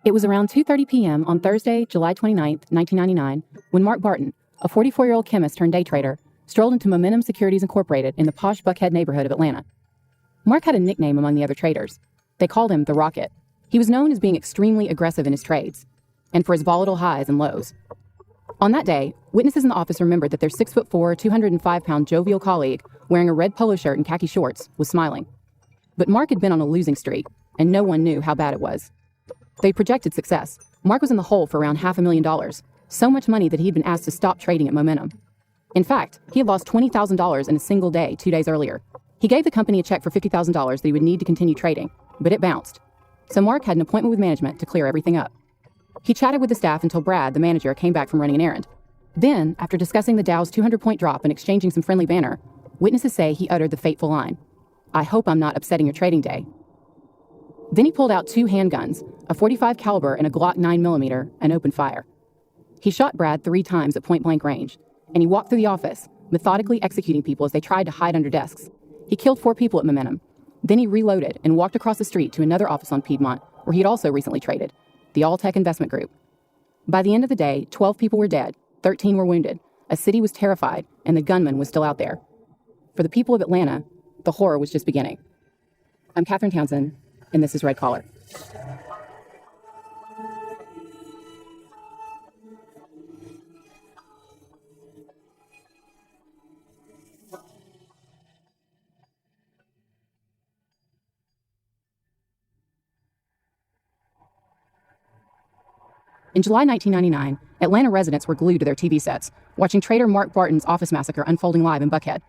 It was around 2:30 p.m. on Thursday, July 29, 1999, when Mark Barton, a 44-year-old chemist turned day trader, strolled into Momentum Securities Incorporated in the posh Buckhead neighborhood of Atlanta. Mark had a nickname among the other traders. They called him the Rocket. He was known as being extremely aggressive in his trades, and for his volatile highs and lows. On that day, witnesses in the office remembered that their 6'4", 205-pound jovial colleague, wearing a red polo shirt and khaki shorts, was smiling. But Mark had been on a losing streak, and no one knew how bad it was. They projected success. Mark was in the hole for around $500,000, so much money that he'd been asked to stop trading at Momentum. In fact, he had lost $20,000 in a single day 2 days earlier. He gave the company a check for $50,000 that he would need to continue trading, but it bounced. So Mark had an appointment with management to clear everything up. He chatted with the staff until Brad, the manager, came back from running an errand. Then, after discussing the Dow's 200-point drop and exchanging some friendly banter, witnesses say he uttered the fateful line, "I hope I'm not upsetting your trading day." Then he pulled out 2 handguns, a .45 caliber and a Glock 9mm, and opened fire. He shot Brad 3 times at point-blank range, and he walked through the office, methodically executing people as they tried to hide under desks. He killed 4 people at Momentum. Then he reloaded and walked across the street to another office on Piedmont, where he had also recently traded, the All-Tech Investment Group. By the end of the day, 12 people were dead, 13 were wounded, a city was terrified, and the gunman was still out there. For the people of Atlanta, the horror was just beginning. I'm Catherine Townsend, and this is Red Collar. In July 1999, Atlanta residents were glued to their TV sets, watching trader Mark Barton's office massacre unfolding live in Buckhead.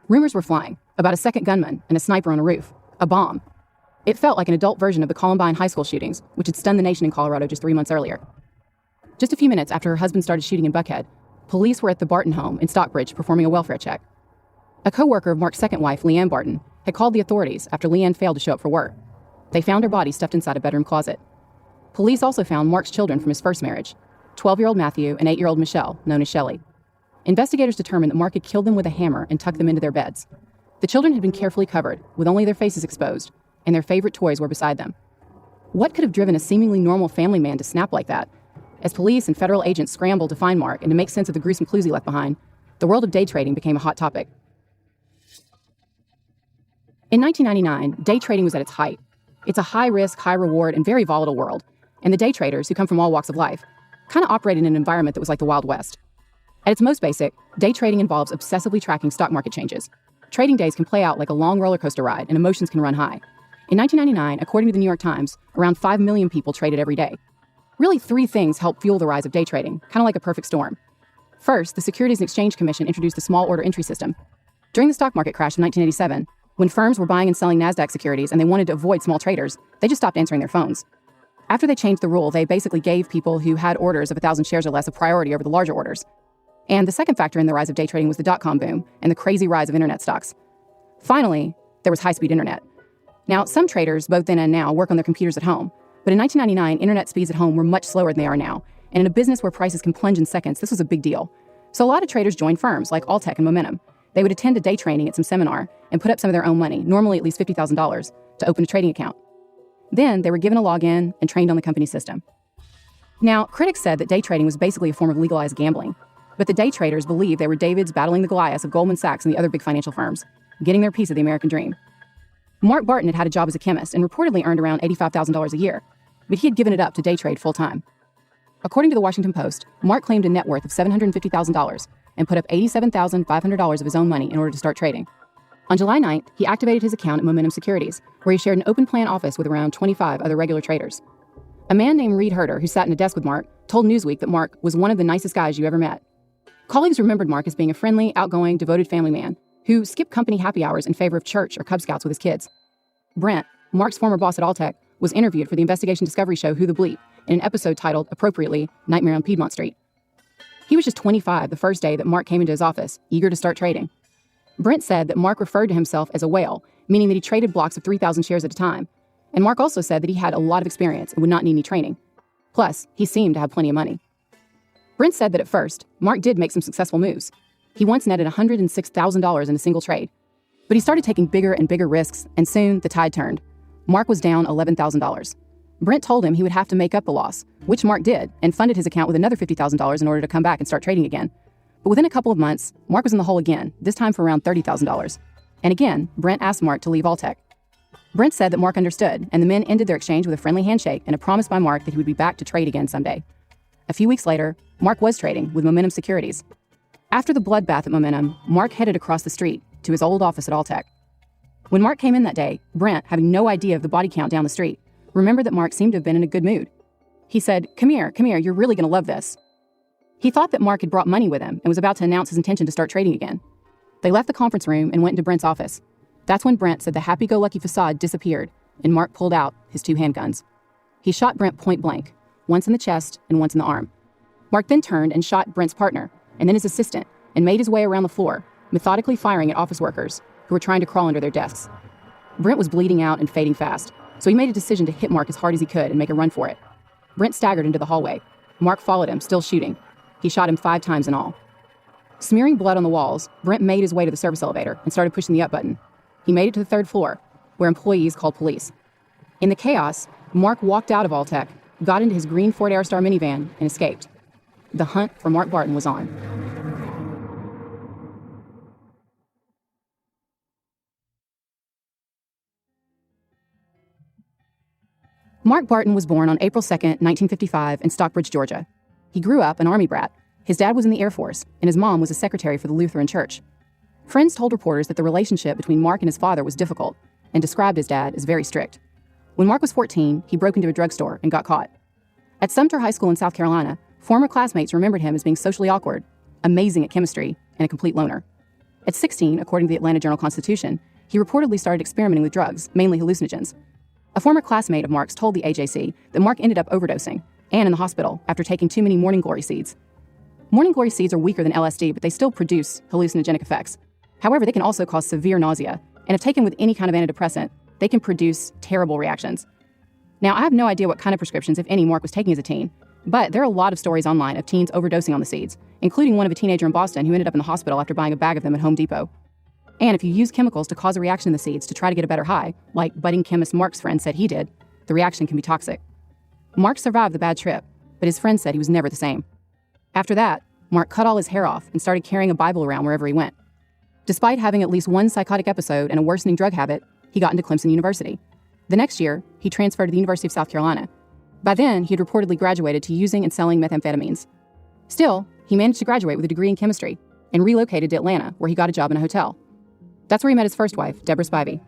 Rumors were flying about a second gunman and a sniper on a roof, a bomb. It felt like an adult version of the Columbine high school shootings, which had stunned the nation in Colorado just 3 months earlier. Just a few minutes after her husband started shooting in Buckhead, police were at the Barton home in Stockbridge performing a welfare check. A co-worker of Mark's second wife, Leanne Barton, had called the authorities after Leanne failed to show up for work. They found her body stuffed inside a bedroom closet. Police also found Mark's children from his first marriage, 12-year-old Matthew and 8-year-old Michelle, known as Shelley. Investigators determined that Mark had killed them with a hammer and tucked them into their beds. The children had been carefully covered, with only their faces exposed, and their favorite toys were beside them. What could have driven a seemingly normal family man to snap like that? As police and federal agents scrambled to find Mark and to make sense of the gruesome clues he left behind, the world of day trading became a hot topic. In 1999, day trading was at its height. It's a high-risk, high-reward, and very volatile world, and the day traders, who come from all walks of life, kind of operate in an environment that was like the Wild West. At its most basic, day trading involves obsessively tracking stock market changes. Trading days can play out like a long roller coaster ride, and emotions can run high. In 1999, according to the New York Times, around 5 million people traded every day. Really, 3 things helped fuel the rise of day trading, kind of like a perfect storm. First, the Securities and Exchange Commission introduced a small order entry system. During the stock market crash of 1987, when firms were buying and selling NASDAQ securities and they wanted to avoid small traders, they just stopped answering their phones. After they changed the rule, they basically gave people who had orders of 1,000 shares or less a priority over the larger orders. And the second factor in the rise of day trading was the dot-com boom and the crazy rise of internet stocks. Finally, there was high-speed internet. Now, some traders, both then and now, work on their computers at home. But in 1999, internet speeds at home were much slower than they are now. And in a business where prices can plunge in seconds, this was a big deal. So a lot of traders joined firms like All-Tech and Momentum. They would attend a day training at some seminar and put up some of their own money, normally at least $50,000, to open a trading account. Then they were given a login and trained on the company system. Now, critics said that day trading was basically a form of legalized gambling. But the day traders believed they were Davids battling the Goliaths of Goldman Sachs and the other big financial firms, getting their piece of the American dream. Mark Barton had had a job as a chemist and reportedly earned around $85,000 a year, but he had given it up to day trade full-time. According to the Washington Post, Mark claimed a net worth of $750,000 and put up $87,500 of his own money in order to start trading. On July 9th, he activated his account at Momentum Securities, where he shared an open plan office with around 25 other regular traders. A man named Reed Herter, who sat in a desk with Mark, told Newsweek that Mark was one of the nicest guys you ever met. Colleagues remembered Mark as being a friendly, outgoing, devoted family man who skipped company happy hours in favor of church or Cub Scouts with his kids. Brent, Mark's former boss at Alltech, was interviewed for the investigation discovery show Who the Bleep in an episode titled, appropriately, Nightmare on Piedmont Street. He was just 25 the first day that Mark came into his office, eager to start trading. Brent said that Mark referred to himself as a whale, meaning that he traded blocks of 3,000 shares at a time. And Mark also said that he had a lot of experience and would not need any training. Plus, he seemed to have plenty of money. Brent said that at first, Mark did make some successful moves. He once netted $106,000 in a single trade. But he started taking bigger and bigger risks, and soon the tide turned. Mark was down $11,000. Brent told him he would have to make up the loss, which Mark did, and funded his account with another $50,000 in order to come back and start trading again. But within a couple of months, Mark was in the hole again, this time for around $30,000. And again, Brent asked Mark to leave Alltech. Brent said that Mark understood, and the men ended their exchange with a friendly handshake and a promise by Mark that he would be back to trade again someday. A few weeks later, Mark was trading with Momentum Securities. After the bloodbath at Momentum, Mark headed across the street to his old office at Alltech. When Mark came in that day, Brent, having no idea of the body count down the street, remembered that Mark seemed to have been in a good mood. He said, come here, you're really going to love this." He thought that Mark had brought money with him and was about to announce his intention to start trading again. They left the conference room and went into Brent's office. That's when Brent said the happy-go-lucky facade disappeared, and Mark pulled out his 2 handguns. He shot Brent point blank, once in the chest and once in the arm. Mark then turned and shot Brent's partner, and then his assistant, and made his way around the floor, methodically firing at office workers who were trying to crawl under their desks. Brent was bleeding out and fading fast, so he made a decision to hit Mark as hard as he could and make a run for it. Brent staggered into the hallway. Mark followed him, still shooting. He shot him 5 times in all. Smearing blood on the walls, Brent made his way to the service elevator and started pushing the up button. He made it to the 3rd floor, where employees called police. In the chaos, Mark walked out of Alltech, got into his green Ford Aerostar minivan, and escaped. The hunt for Mark Barton was on. Mark Barton was born on April 2nd, 1955, in Stockbridge, Georgia. He grew up an Army brat. His dad was in the Air Force, and his mom was a secretary for the Lutheran Church. Friends told reporters that the relationship between Mark and his father was difficult, and described his dad as very strict. When Mark was 14, he broke into a drugstore and got caught. At Sumter High School in South Carolina, former classmates remembered him as being socially awkward, amazing at chemistry, and a complete loner. At 16, according to the Atlanta Journal-Constitution, he reportedly started experimenting with drugs, mainly hallucinogens. A former classmate of Mark's told the AJC that Mark ended up overdosing and in the hospital after taking too many morning glory seeds. Morning glory seeds are weaker than LSD, but they still produce hallucinogenic effects. However, they can also cause severe nausea, and if taken with any kind of antidepressant, they can produce terrible reactions. Now, I have no idea what kind of prescriptions, if any, Mark was taking as a teen, but there are a lot of stories online of teens overdosing on the seeds, including one of a teenager in Boston who ended up in the hospital after buying a bag of them at Home Depot. And if you use chemicals to cause a reaction in the seeds to try to get a better high, like budding chemist Mark's friend said he did, the reaction can be toxic. Mark survived the bad trip, but his friend said he was never the same. After that, Mark cut all his hair off and started carrying a Bible around wherever he went. Despite having at least one psychotic episode and a worsening drug habit, he got into Clemson University. The next year, he transferred to the University of South Carolina. By then, he had reportedly graduated to using and selling methamphetamines. Still, he managed to graduate with a degree in chemistry and relocated to Atlanta, where he got a job in a hotel. That's where he met his first wife, Deborah Spivey.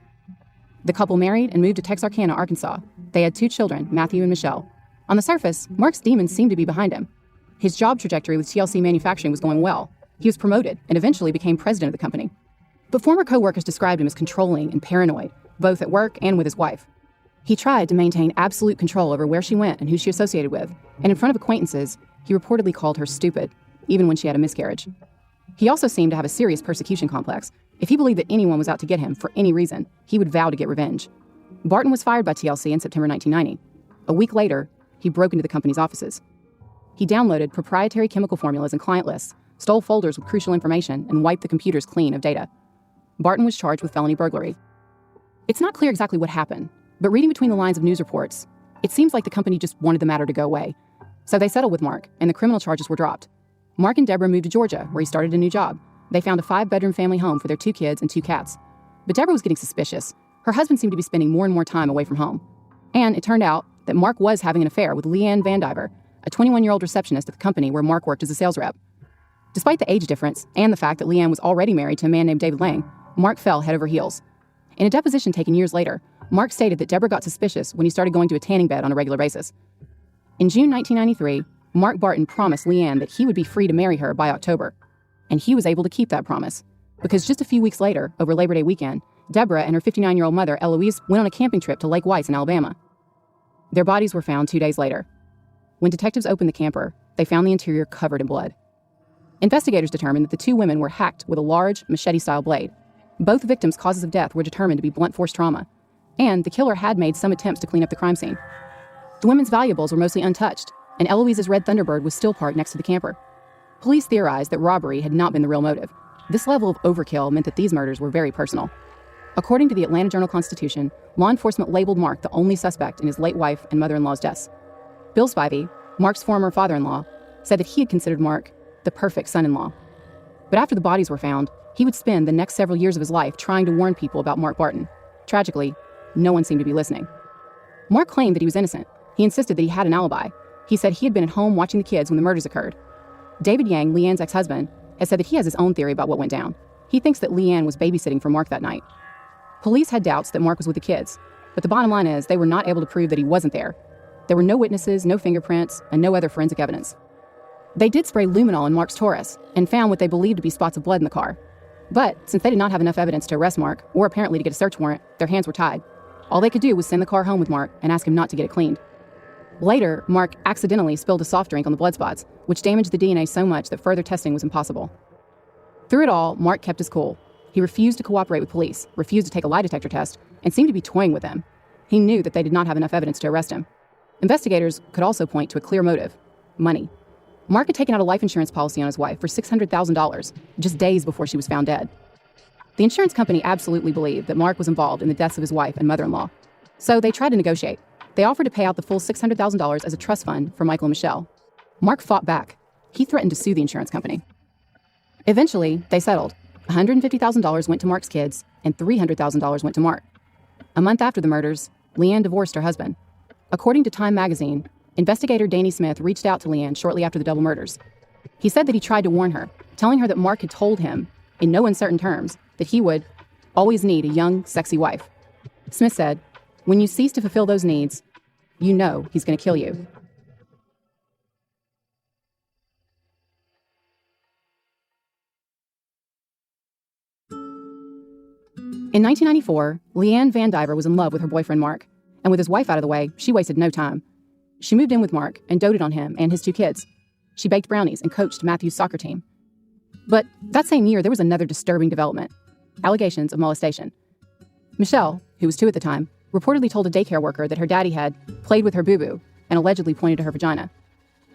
The couple married and moved to Texarkana, Arkansas. They had 2 children, Matthew and Michelle. On the surface, Mark's demons seemed to be behind him. His job trajectory with TLC Manufacturing was going well. He was promoted and eventually became president of the company. But former co-workers described him as controlling and paranoid, both at work and with his wife. He tried to maintain absolute control over where she went and who she associated with, and in front of acquaintances, he reportedly called her stupid, even when she had a miscarriage. He also seemed to have a serious persecution complex. If he believed that anyone was out to get him for any reason, he would vow to get revenge. Barton was fired by TLC in September 1990. A week later, he broke into the company's offices. He downloaded proprietary chemical formulas and client lists, stole folders with crucial information, and wiped the computers clean of data. Barton was charged with felony burglary. It's not clear exactly what happened, but reading between the lines of news reports, it seems like the company just wanted the matter to go away. So they settled with Mark, and the criminal charges were dropped. Mark and Deborah moved to Georgia, where he started a new job. They found a 5-bedroom family home for their 2 kids and 2 cats. But Deborah was getting suspicious. Her husband seemed to be spending more and more time away from home. And it turned out that Mark was having an affair with Leanne Van Diver, a 21-year-old receptionist at the company where Mark worked as a sales rep. Despite the age difference and the fact that Leanne was already married to a man named David Lang, Mark fell head over heels. In a deposition taken years later, Mark stated that Deborah got suspicious when he started going to a tanning bed on a regular basis. In June 1993, Mark Barton promised Leanne that he would be free to marry her by October. And he was able to keep that promise, because just a few weeks later, over Labor Day weekend, Deborah and her 59-year-old mother, Eloise, went on a camping trip to Lake Weiss in Alabama. Their bodies were found 2 days later. When detectives opened the camper, they found the interior covered in blood. Investigators determined that the 2 women were hacked with a large, machete-style blade. Both victims' causes of death were determined to be blunt force trauma, and the killer had made some attempts to clean up the crime scene. The women's valuables were mostly untouched, and Eloise's red Thunderbird was still parked next to the camper. Police theorized that robbery had not been the real motive. This level of overkill meant that these murders were very personal. According to the Atlanta Journal-Constitution, law enforcement labeled Mark the only suspect in his late wife and mother-in-law's deaths. Bill Spivey, Mark's former father-in-law, said that he had considered Mark the perfect son-in-law. But after the bodies were found, he would spend the next several years of his life trying to warn people about Mark Barton. Tragically, no one seemed to be listening. Mark claimed that he was innocent. He insisted that he had an alibi. He said he had been at home watching the kids when the murders occurred. David Yang, Leanne's ex-husband, has said that he has his own theory about what went down. He thinks that Leanne was babysitting for Mark that night. Police had doubts that Mark was with the kids, but the bottom line is they were not able to prove that he wasn't there. There were no witnesses, no fingerprints, and no other forensic evidence. They did spray luminol in Mark's Taurus and found what they believed to be spots of blood in the car. But since they did not have enough evidence to arrest Mark, or apparently to get a search warrant, their hands were tied. All they could do was send the car home with Mark and ask him not to get it cleaned. Later, Mark accidentally spilled a soft drink on the blood spots, which damaged the DNA so much that further testing was impossible. Through it all, Mark kept his cool. He refused to cooperate with police, refused to take a lie detector test, and seemed to be toying with them. He knew that they did not have enough evidence to arrest him. Investigators could also point to a clear motive: money. Mark had taken out a life insurance policy on his wife for $600,000 just days before she was found dead. The insurance company absolutely believed that Mark was involved in the deaths of his wife and mother-in-law. So they tried to negotiate. They offered to pay out the full $600,000 as a trust fund for Michael and Michelle. Mark fought back. He threatened to sue the insurance company. Eventually, they settled. $150,000 went to Mark's kids, and $300,000 went to Mark. A month after the murders, Leanne divorced her husband. According to Time magazine, investigator Danny Smith reached out to Leanne shortly after the double murders. He said that he tried to warn her, telling her that Mark had told him, in no uncertain terms, that he would always need a young, sexy wife. Smith said, "When you cease to fulfill those needs, you know he's going to kill you." In 1994, Leanne Van Diver was in love with her boyfriend Mark, and with his wife out of the way, she wasted no time. She moved in with Mark and doted on him and his 2 kids. She baked brownies and coached Matthew's soccer team. But that same year, there was another disturbing development: allegations of molestation. Michelle, who was 2 at the time, reportedly told a daycare worker that her daddy had played with her boo-boo and allegedly pointed to her vagina.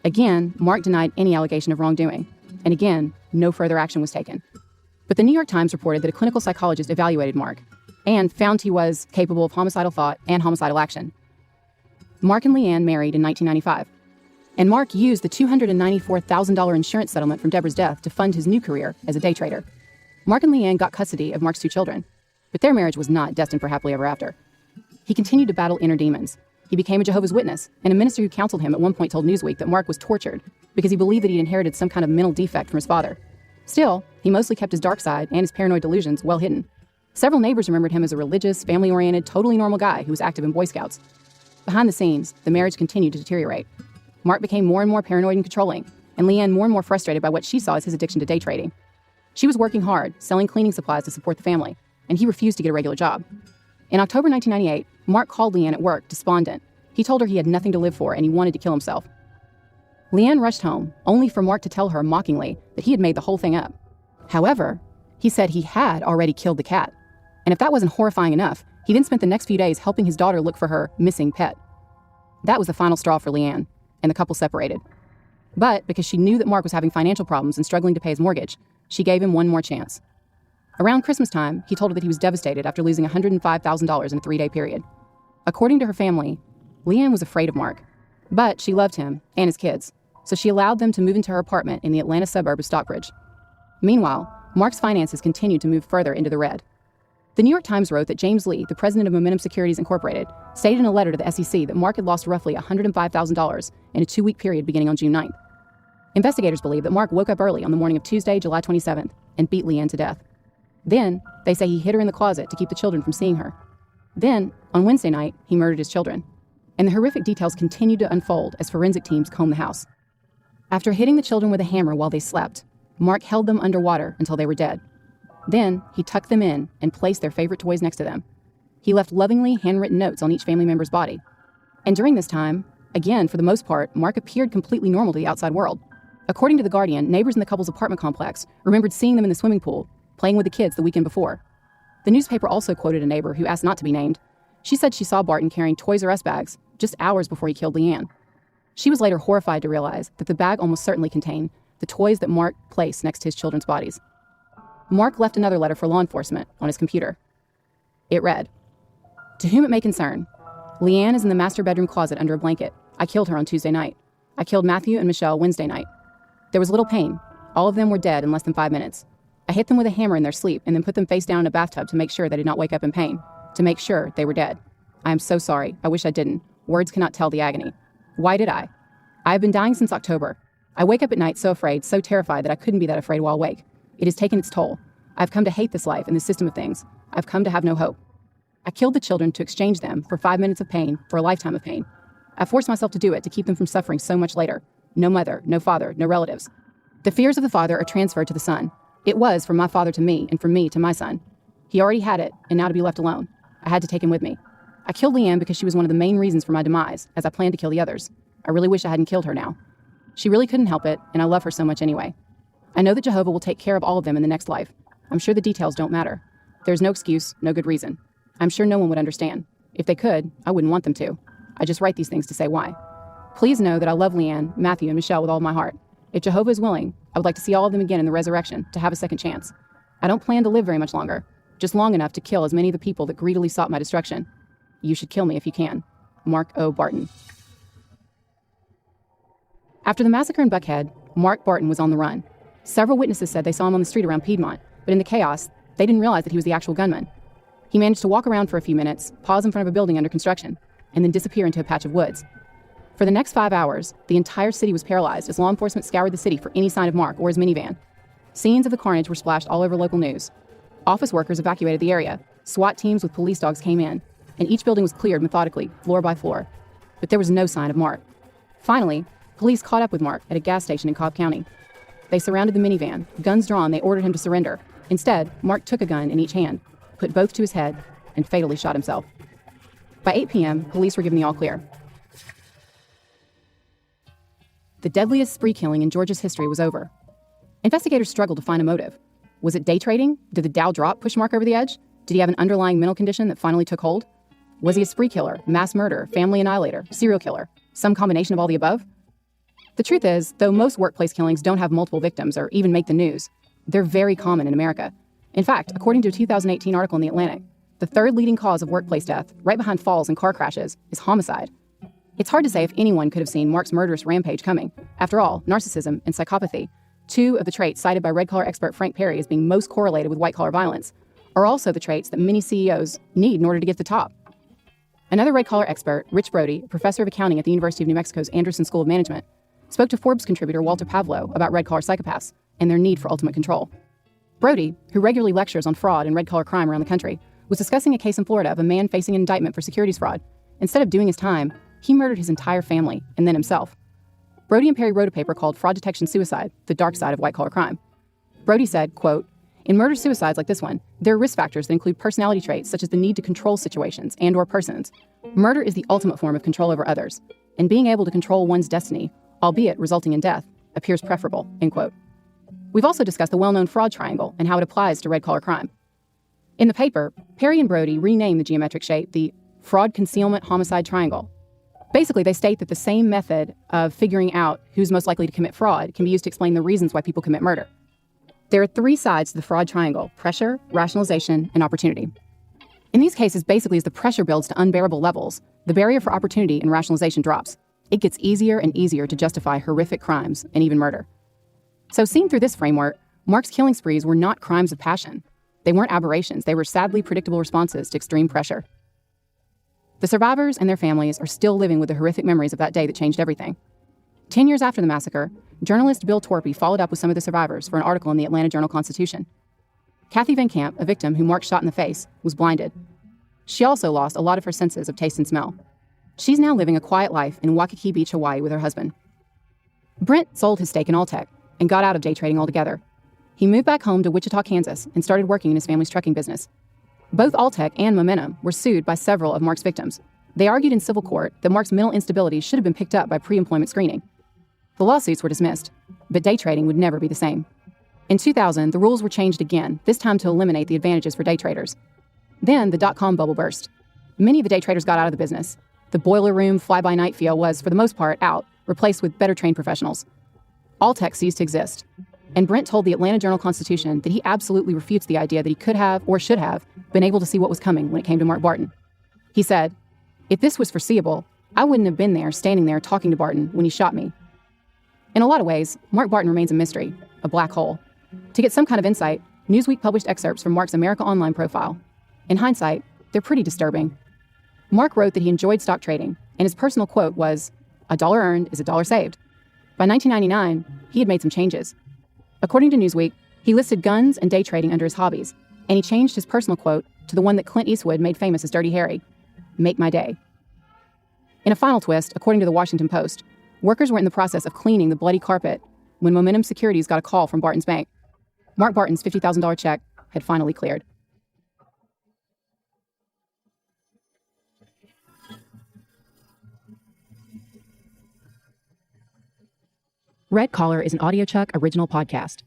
Again, Mark denied any allegation of wrongdoing, and again, no further action was taken. But the New York Times reported that a clinical psychologist evaluated Mark and found he was capable of homicidal thought and homicidal action. Mark and Leanne married in 1995, and Mark used the $294,000 insurance settlement from Deborah's death to fund his new career as a day trader. Mark and Leanne got custody of Mark's 2 children, but their marriage was not destined for happily ever after. He continued to battle inner demons. He became a Jehovah's Witness, and a minister who counseled him at one point told Newsweek that Mark was tortured because he believed that he'd inherited some kind of mental defect from his father. Still, he mostly kept his dark side and his paranoid delusions well hidden. Several neighbors remembered him as a religious, family-oriented, totally normal guy who was active in Boy Scouts. Behind the scenes, the marriage continued to deteriorate. Mark became more and more paranoid and controlling, and Leanne more and more frustrated by what she saw as his addiction to day trading. She was working hard, selling cleaning supplies to support the family, and he refused to get a regular job. In October 1998, Mark called Leanne at work, despondent. He told her he had nothing to live for and he wanted to kill himself. Leanne rushed home, only for Mark to tell her mockingly that he had made the whole thing up. However, he said he had already killed the cat. And if that wasn't horrifying enough, he then spent the next few days helping his daughter look for her missing pet. That was the final straw for Leanne, and the couple separated. But because she knew that Mark was having financial problems and struggling to pay his mortgage, she gave him one more chance. Around Christmas time, he told her that he was devastated after losing $105,000 in a 3-day period. According to her family, Leanne was afraid of Mark, but she loved him and his kids, so she allowed them to move into her apartment in the Atlanta suburb of Stockbridge. Meanwhile, Mark's finances continued to move further into the red. The New York Times wrote that James Lee, the president of Momentum Securities Incorporated, stated in a letter to the SEC that Mark had lost roughly $105,000 in a 2-week period beginning on June 9th. Investigators believe that Mark woke up early on the morning of Tuesday, July 27th, and beat Leanne to death. Then, they say he hid her in the closet to keep the children from seeing her. Then, on Wednesday night, he murdered his children. And the horrific details continued to unfold as forensic teams combed the house. After hitting the children with a hammer while they slept, Mark held them underwater until they were dead. Then, he tucked them in and placed their favorite toys next to them. He left lovingly handwritten notes on each family member's body. And during this time, again, for the most part, Mark appeared completely normal to the outside world. According to The Guardian, neighbors in the couple's apartment complex remembered seeing them in the swimming pool, playing with the kids the weekend before. The newspaper also quoted a neighbor who asked not to be named. She said she saw Barton carrying Toys R Us bags just hours before he killed Leanne. She was later horrified to realize that the bag almost certainly contained the toys that Mark placed next to his children's bodies. Mark left another letter for law enforcement on his computer. It read, "To whom it may concern, Leanne is in the master bedroom closet under a blanket. I killed her on Tuesday night. I killed Matthew and Michelle Wednesday night. There was little pain. All of them were dead in less than 5 minutes. I hit them with a hammer in their sleep and then put them face down in a bathtub to make sure they did not wake up in pain, to make sure they were dead. I am so sorry. I wish I didn't. Words cannot tell the agony. Why did I? I have been dying since October. I wake up at night so afraid, so terrified that I couldn't be that afraid while awake. It has taken its toll. I've come to hate this life and the system of things. I've come to have no hope. I killed the children to exchange them for 5 minutes of pain for a lifetime of pain. I forced myself to do it to keep them from suffering so much later. No mother, no father, no relatives. The fears of the father are transferred to the son. It was from my father to me and from me to my son. He already had it, and now to be left alone. I had to take him with me. I killed Leanne because she was one of the main reasons for my demise, as I planned to kill the others. I really wish I hadn't killed her now. She really couldn't help it, and I love her so much anyway. I know that Jehovah will take care of all of them in the next life. I'm sure the details don't matter. There's no excuse, no good reason. I'm sure no one would understand. If they could, I wouldn't want them to. I just write these things to say why. Please know that I love Leanne, Matthew, and Michelle with all my heart. If Jehovah is willing, I would like to see all of them again in the resurrection, to have a second chance. I don't plan to live very much longer, just long enough to kill as many of the people that greedily sought my destruction. You should kill me if you can. Mark O. Barton." After the massacre in Buckhead, Mark Barton was on the run. Several witnesses said they saw him on the street around Piedmont, but in the chaos, they didn't realize that he was the actual gunman. He managed to walk around for a few minutes, pause in front of a building under construction, and then disappear into a patch of woods. For the next 5 hours, the entire city was paralyzed as law enforcement scoured the city for any sign of Mark or his minivan. Scenes of the carnage were splashed all over local news. Office workers evacuated the area. SWAT teams with police dogs came in, and each building was cleared methodically, floor by floor. But there was no sign of Mark. Finally, police caught up with Mark at a gas station in Cobb County. They surrounded the minivan. Guns drawn, they ordered him to surrender. Instead, Mark took a gun in each hand, put both to his head, and fatally shot himself. By 8 p.m., police were given the all-clear. The deadliest spree killing in Georgia's history was over. Investigators struggled to find a motive. Was it day trading? Did the Dow drop push Mark over the edge? Did he have an underlying mental condition that finally took hold? Was he a spree killer, mass murderer, family annihilator, serial killer, some combination of all the above? The truth is, though most workplace killings don't have multiple victims or even make the news, they're very common in America. In fact, according to a 2018 article in The Atlantic, the third leading cause of workplace death, right behind falls and car crashes, is homicide. It's hard to say if anyone could have seen Mark's murderous rampage coming. After all, narcissism and psychopathy, two of the traits cited by red-collar expert Frank Perry as being most correlated with white-collar violence, are also the traits that many CEOs need in order to get to the top. Another red-collar expert, Rich Brody, a professor of accounting at the University of New Mexico's Anderson School of Management, spoke to Forbes contributor Walter Pavlo about red-collar psychopaths and their need for ultimate control. Brody, who regularly lectures on fraud and red-collar crime around the country, was discussing a case in Florida of a man facing an indictment for securities fraud. Instead of doing his time, he murdered his entire family and then himself. Brody and Perry wrote a paper called Fraud Detection Suicide, the Dark Side of White-Collar Crime. Brody said, quote, "In murder-suicides like this one, there are risk factors that include personality traits such as the need to control situations and or persons. Murder is the ultimate form of control over others, and being able to control one's destiny, albeit resulting in death, appears preferable," end quote. We've also discussed the well-known fraud triangle and how it applies to red-collar crime. In the paper, Perry and Brody renamed the geometric shape the fraud concealment homicide triangle. Basically, they state that the same method of figuring out who's most likely to commit fraud can be used to explain the reasons why people commit murder. There are 3 sides to the fraud triangle: pressure, rationalization, and opportunity. In these cases, basically, as the pressure builds to unbearable levels, the barrier for opportunity and rationalization drops. It gets easier and easier to justify horrific crimes and even murder. So seen through this framework, Mark's killing sprees were not crimes of passion. They weren't aberrations. They were sadly predictable responses to extreme pressure. The survivors and their families are still living with the horrific memories of that day that changed everything. 10 years after the massacre, journalist Bill Torpy followed up with some of the survivors for an article in the Atlanta Journal-Constitution. Kathy Van Camp, a victim who Mark shot in the face, was blinded. She also lost a lot of her senses of taste and smell. She's now living a quiet life in Waikiki Beach, Hawaii with her husband. Brent sold his stake in Alltech and got out of day trading altogether. He moved back home to Wichita, Kansas, and started working in his family's trucking business. Both Alltech and Momentum were sued by several of Mark's victims. They argued in civil court that Mark's mental instability should have been picked up by pre-employment screening. The lawsuits were dismissed, but day trading would never be the same. In 2000, the rules were changed again, this time to eliminate the advantages for day traders. Then the dot-com bubble burst. Many of the day traders got out of the business. The boiler room, fly-by-night feel was, for the most part, out, replaced with better-trained professionals. Alltech ceased to exist. And Brent told the Atlanta Journal-Constitution that he absolutely refutes the idea that he could have or should have been able to see what was coming when it came to Mark Barton. He said, "If this was foreseeable, I wouldn't have been there, standing there talking to Barton when he shot me." In a lot of ways, Mark Barton remains a mystery, a black hole. To get some kind of insight, Newsweek published excerpts from Mark's America Online profile. In hindsight, they're pretty disturbing. Mark wrote that he enjoyed stock trading, and his personal quote was, "A dollar earned is a dollar saved." By 1999, he had made some changes. According to Newsweek, he listed guns and day trading under his hobbies, and he changed his personal quote to the one that Clint Eastwood made famous as Dirty Harry, "Make my day." In a final twist, according to the Washington Post, workers were in the process of cleaning the bloody carpet when Momentum Securities got a call from Barton's bank. Mark Barton's $50,000 check had finally cleared. Red Collar is an AudioChuck original podcast.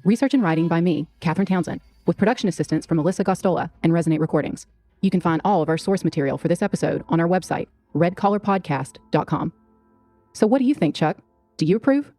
Research and writing by me, Katherine Townsend, with production assistance from Melissa Gostola and Resonate Recordings. You can find all of our source material for this episode on our website, redcollarpodcast.com. So what do you think, Chuck? Do you approve?